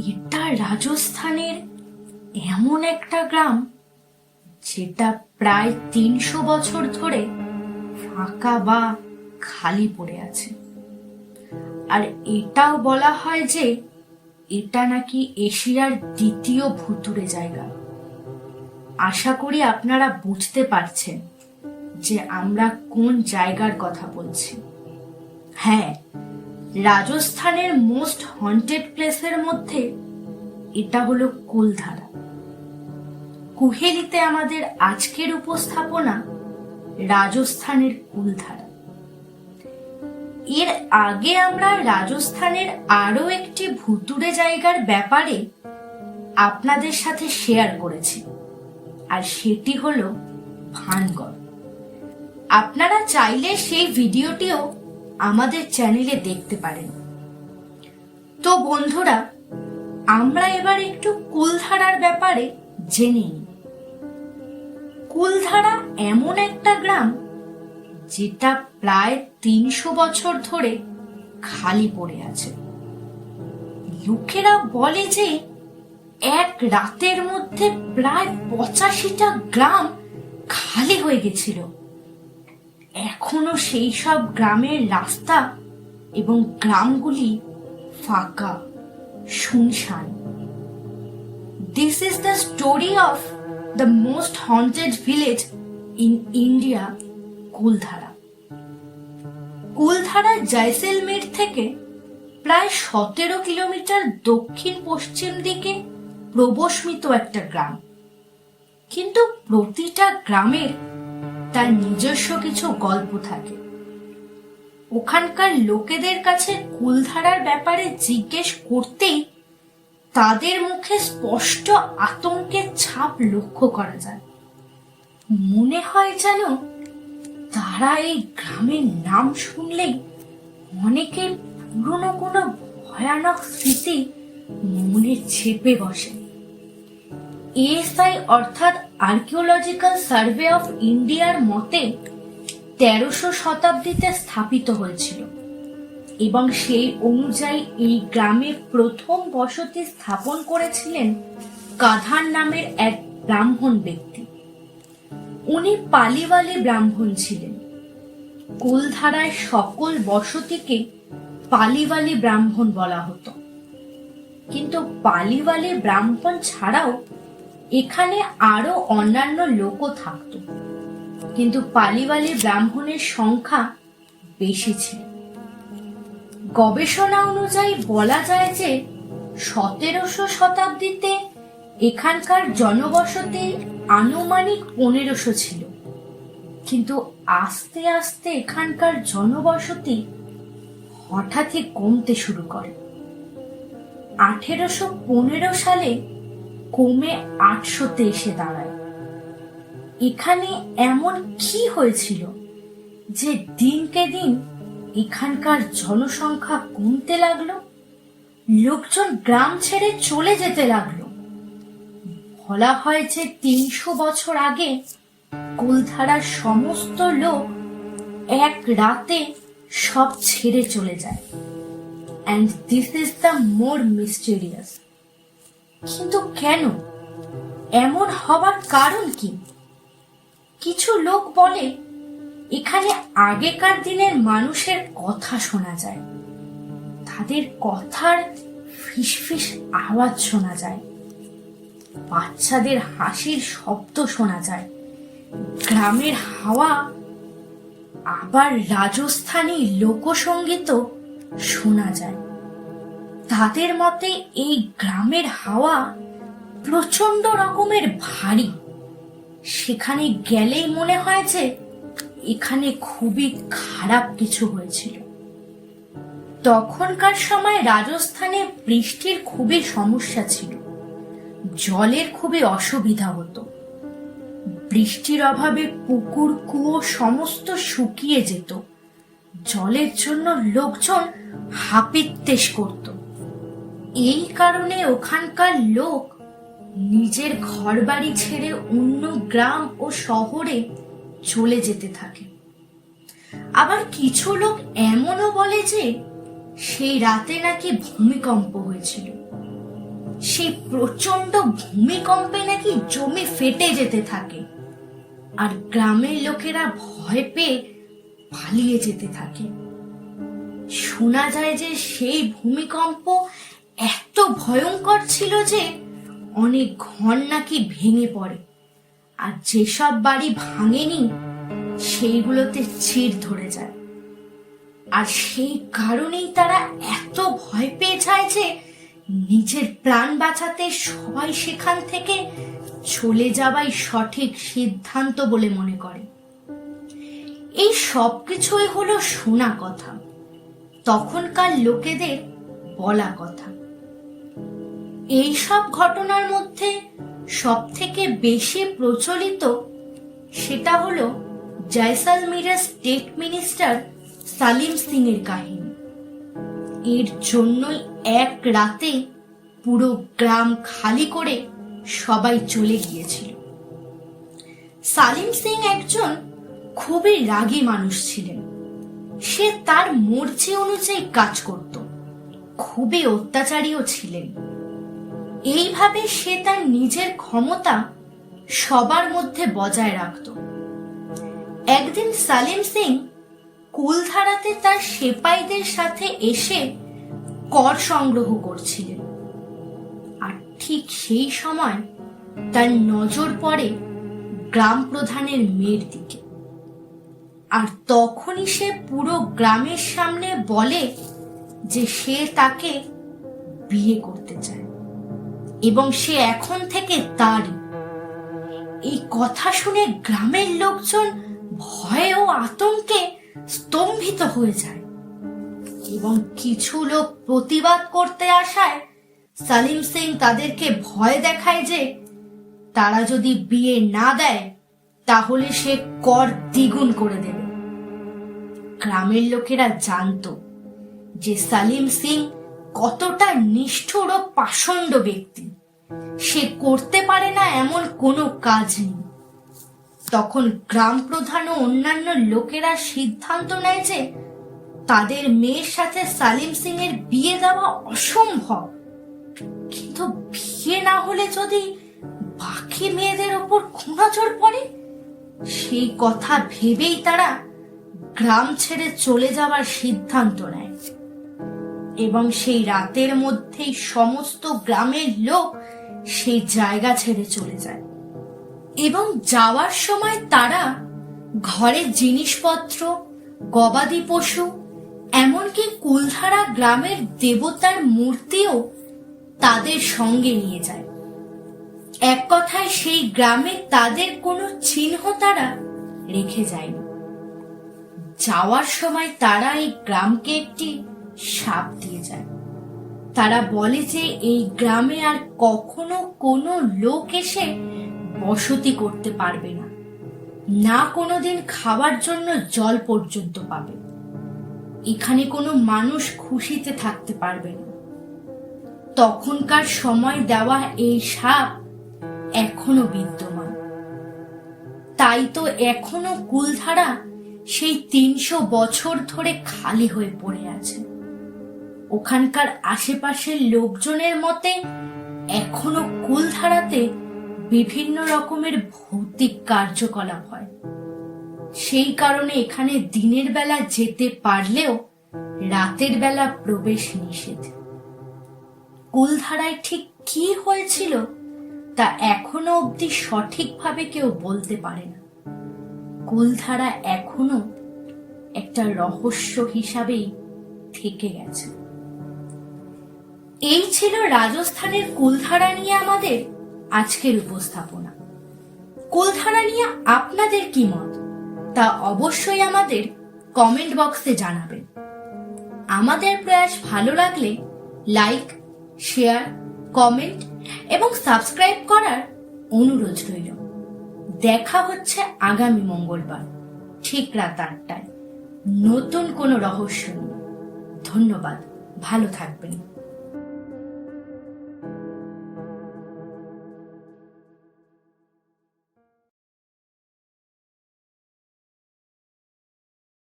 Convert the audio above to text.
এটা রাজস্থানের এমন একটা গ্রাম যেটা প্রায় ৩০০ বছর ধরে ফাঁকা বা খালি পড়ে আছে। আর এটাও বলা হয় যে এটা নাকি এশিয়ার দ্বিতীয় ভুতুড়ে জায়গা। আশা করি আপনারা বুঝতে পারছেন যে আমরা কোন জায়গার কথা বলছি। হ্যাঁ, রাজস্থানের মোস্ট হন্টেড প্লেসের মধ্যে এটা হলো কুলধারা। কুহেলিতে আমাদের আজকের উপস্থাপনা রাজস্থানের কুলধারা। এর আগে আমরা রাজস্থানের আরো একটি ভুতুড়ে জায়গার ব্যাপারে আপনাদের সাথে শেয়ার করেছি, আর সেটি হলো ভানগড়। আপনারা চাইলে সেই ভিডিওটিও আমাদের চ্যানেলে দেখতে পারেন। তো বন্ধুরা, আমরা এবার একটু কুলধারার ব্যাপারে জেনে নিই। কুলধারা এমন একটা গ্রাম যেটা প্রায় ৩০০ বছর ধরে খালি পড়ে আছে। লোকেরা বলে যে এক রাতের মধ্যে প্রায় ৮৫টা গ্রাম খালি হয়ে গেছিল। এখনো সেই সব গ্রামের রাস্তা এবং গ্রামগুলি ফাঁকা, শুনশান। This is the story of the most haunted village in India, Kuldhara. Kuldhara Jaisalmer থেকে প্রায় ১৭ কিলোমিটার দক্ষিণ পশ্চিম দিকে প্রবস্মিত একটা গ্রাম। কিন্তু প্রতিটা গ্রামের তার নিজস্ব কিছু গল্প থাকে। ওখানকার লোকেদের কাছে কুলধারার ব্যাপারে জিজ্ঞেস করতেই তাদের মুখে স্পষ্ট আতঙ্কের ছাপ লক্ষ্য করা যায়। মনে হয় যেন তারা এই গ্রামের নাম শুনলেই অনেকে পুরনো কোনো ভয়ানক স্মৃতি মনে চেপে বসে। এএসআই অর্থাৎ আর্কিওলজিক্যাল সার্ভে অফ ইন্ডিয়ার মতে ১৩০০ শতাব্দীতে স্থাপিত হয়েছিল এবং সেই অনুযায়ী এই গ্রামে প্রথম বসতি স্থাপন করেছিলেন কাধার নামের এক ব্রাহ্মণ ব্যক্তি। উনি পালিওয়ালি ব্রাহ্মণ ছিলেন। কুলধারায় সকল বসতিকে পালিওয়ালি ব্রাহ্মণ বলা হতো। কিন্তু পালিওয়ালি ব্রাহ্মণ ছাড়াও এখানে আরো অন্যান্য লোকও থাকত, কিন্তু পালিওয়ালি ব্রাহ্মণের সংখ্যা বেশি ছিল। গবেষণা অনুযায়ী বলা যায় যে ১৭০০ শতাব্দীতে এখানকার জনবসতি আনুমানিক ১৫০০ ছিল, কিন্তু আস্তে আস্তে এখানকার জনবসতি হঠাৎই কমতে শুরু করে। ১৮১৫ সালে কমে ৮০০-তে এসে দাঁড়ায়। এখানে এমন কি হয়েছিল যে দিনকে দিন এখানকার জনসংখ্যা কমতে লাগলো, লোকজন গ্রাম ছেড়ে চলে যেতে লাগলো। বলা হয় যে ৩০০ বছর আগে কুলধারার সমস্ত লোক এক রাতে সব ছেড়ে চলে যায়। And this is the more mysterious. কিন্তু কেন? এমন হবার কারণ কি? কিছু লোক বলে এখানে আগেকার দিনের মানুষের কথা শোনা যায়, তাদের কথার ফিসফিস আওয়াজ শোনা যায়, বাচ্চাদের হাসির শব্দ শোনা যায়, গ্রামের হাওয়া, আবার রাজস্থানী লোকসঙ্গীতও শোনা যায়। তাদের মতে এই গ্রামের হাওয়া প্রচন্ড রকমের ভারী। সেখানে গেলেই মনে হয় যে এখানে খুবই খারাপ কিছু হয়েছিল। তখনকার সময় রাজস্থানে বৃষ্টির খুবই সমস্যা ছিল, জলের খুবই অসুবিধা হতো। বৃষ্টির অভাবে পুকুর, কুয়ো সমস্ত শুকিয়ে যেত। জলের জন্য লোকজন হাপিত্তেশ করত। এই কারণে ওখানকার লোক নিজের ঘরবাড়ি ছেড়ে অন্য গ্রাম ও শহরে চলে যেতে থাকে। আবার কিছু লোক এমনও বলে যে সেই রাতে নাকি ভূমিকম্প হয়েছিল। সেই প্রচন্ড ভূমিকম্পে নাকি জমি ফেটে যেতে থাকে আর গ্রামের লোকেরা ভয় পেয়ে পালিয়ে যেতে থাকে। শোনা যায় যে সেই ভূমিকম্প এত ভয়ঙ্কর ছিল যে অনেক ঘর নাকি ভেঙে পড়ে, আর যেসব বাড়ি ভাঙেনি সেইগুলোতে চির ধরে যায়। আর সেই কারণেই তারা এত ভয় পেয়ে যায় যে নিজের প্রাণ বাঁচাতে সবাই সেখান থেকে চলে যাওয়াই সঠিক সিদ্ধান্ত বলে মনে করে। এই সবকিছুই হলো শোনা কথা, তখনকার লোকেদের বলা কথা। এই সব ঘটনার মধ্যে সব থেকে বেশি প্রচলিত সেটা হলো জয়সালমীরের স্টেট মিনিস্টার সালিম সিং এর কাহিনী। এর জন্যই এক রাতে পুরো গ্রাম খালি করে সবাই চলে গিয়েছিল। সালিম সিং একজন খুবই রাগী মানুষ ছিলেন। সে তার মর্জি অনুযায়ী কাজ করত, খুবই অত্যাচারীও ছিলেন। এইভাবে সে তার নিজের ক্ষমতা সবার মধ্যে বজায় রাখত। একদিন সালিম সিং কুলধারাতে তার সেপাইদের সাথে এসে কর সংগ্রহ করছিলেন, আর ঠিক সেই সময় তার নজর পড়ে গ্রাম প্রধানের মেয়ের দিকে। আর তখনই সে পুরো গ্রামের সামনে বলে যে সে তাকে বিয়ে করতে চায় এবং সে এখন থেকে তারই। এই কথা শুনে গ্রামের লোকজন ভয়ে ও আতঙ্কে স্তম্ভিত হয়ে যায় এবং কিছু লোক প্রতিবাদ করতে আসায় সালিম সিং তাদেরকে ভয় দেখায় যে তারা যদি বিয়ে না দেয় তাহলে সে কর দ্বিগুণ করে দেবে। গ্রামের লোকেরা জানতো যে সালিম সিং কতটা নিষ্ঠুর ও পাষণ্ড ব্যক্তি, সে করতে পারে না এমন কোনো কাজ নেই। তখন গ্রাম প্রধান ও অন্যান্য লোকেরা সিদ্ধান্ত নেয় যে তাদের মেয়ের সাথে সালিম সিং এর বিয়ে দেওয়া অসম্ভব, কিন্তু বিয়ে না হলে যদি বাকি মেয়েদের ওপর কুনজর পড়ে, সেই কথা ভেবেই তারা গ্রাম ছেড়ে চলে যাওয়ার সিদ্ধান্ত নেয়। এবং সেই রাতের মধ্যেই সমস্ত গ্রামের লোক সেই জায়গা ছেড়ে চলে যায়। এবং যাওয়ার সময় তারা ঘরের জিনিসপত্র, গবাদি পশু, এমনকি কুলধারা গ্রামের দেবতার মূর্তিও তাদের সঙ্গে নিয়ে যায়। এক কথায় সেই গ্রামে তাদের কোনো চিহ্ন তারা রেখে যায়নি। যাওয়ার সময় তারা এই গ্রামকে একটি শাপ দিয়ে যায়। তারা বলে যে এই গ্রামে আর কখনো কোনো লোক এসে বসতি করতে পারবে না, না কোনোদিন খাবার জন্য জল পর্যন্ত পাবে। এখানে কোনো মানুষ খুশিতে থাকতে পারবে না। তখনকার সময় দেওয়া এই শাপ এখনো বিদ্যমান। তাই তো এখনো কুলধারা সেই 300 বছর ধরে খালি হয়ে পড়ে আছে। ওখানকার আশেপাশের লোকজনের মতে এখনো কুলধারাতে বিভিন্ন রকমের ভৌতিক কার্যকলাপ হয়। সেই কারণে এখানে দিনের বেলা যেতে পারলেও রাতের বেলা প্রবেশ নিষেধ। কুলধারায় ঠিক কি হয়েছিল তা এখনো অবধি সঠিকভাবে কেউ বলতে পারে না। কুলধারা এখনো একটা রহস্য হিসাবেই থেকে গেছে। এই ছিল রাজস্থানের কুলধারা নিয়ে আমাদের আজকের উপস্থাপনা। কুলধারা নিয়ে আপনাদের কি মত তা অবশ্যই আমাদের কমেন্ট বক্সে জানাবেন। আমাদের প্রয়াস ভালো লাগলে লাইক, শেয়ার, কমেন্ট এবং সাবস্ক্রাইব করার অনুরোধ রইল। দেখা হচ্ছে আগামী মঙ্গলবার ঠিক রাত 8টায় নতুন কোনো রহস্য নিয়ে। ধন্যবাদ, ভালো থাকবেন।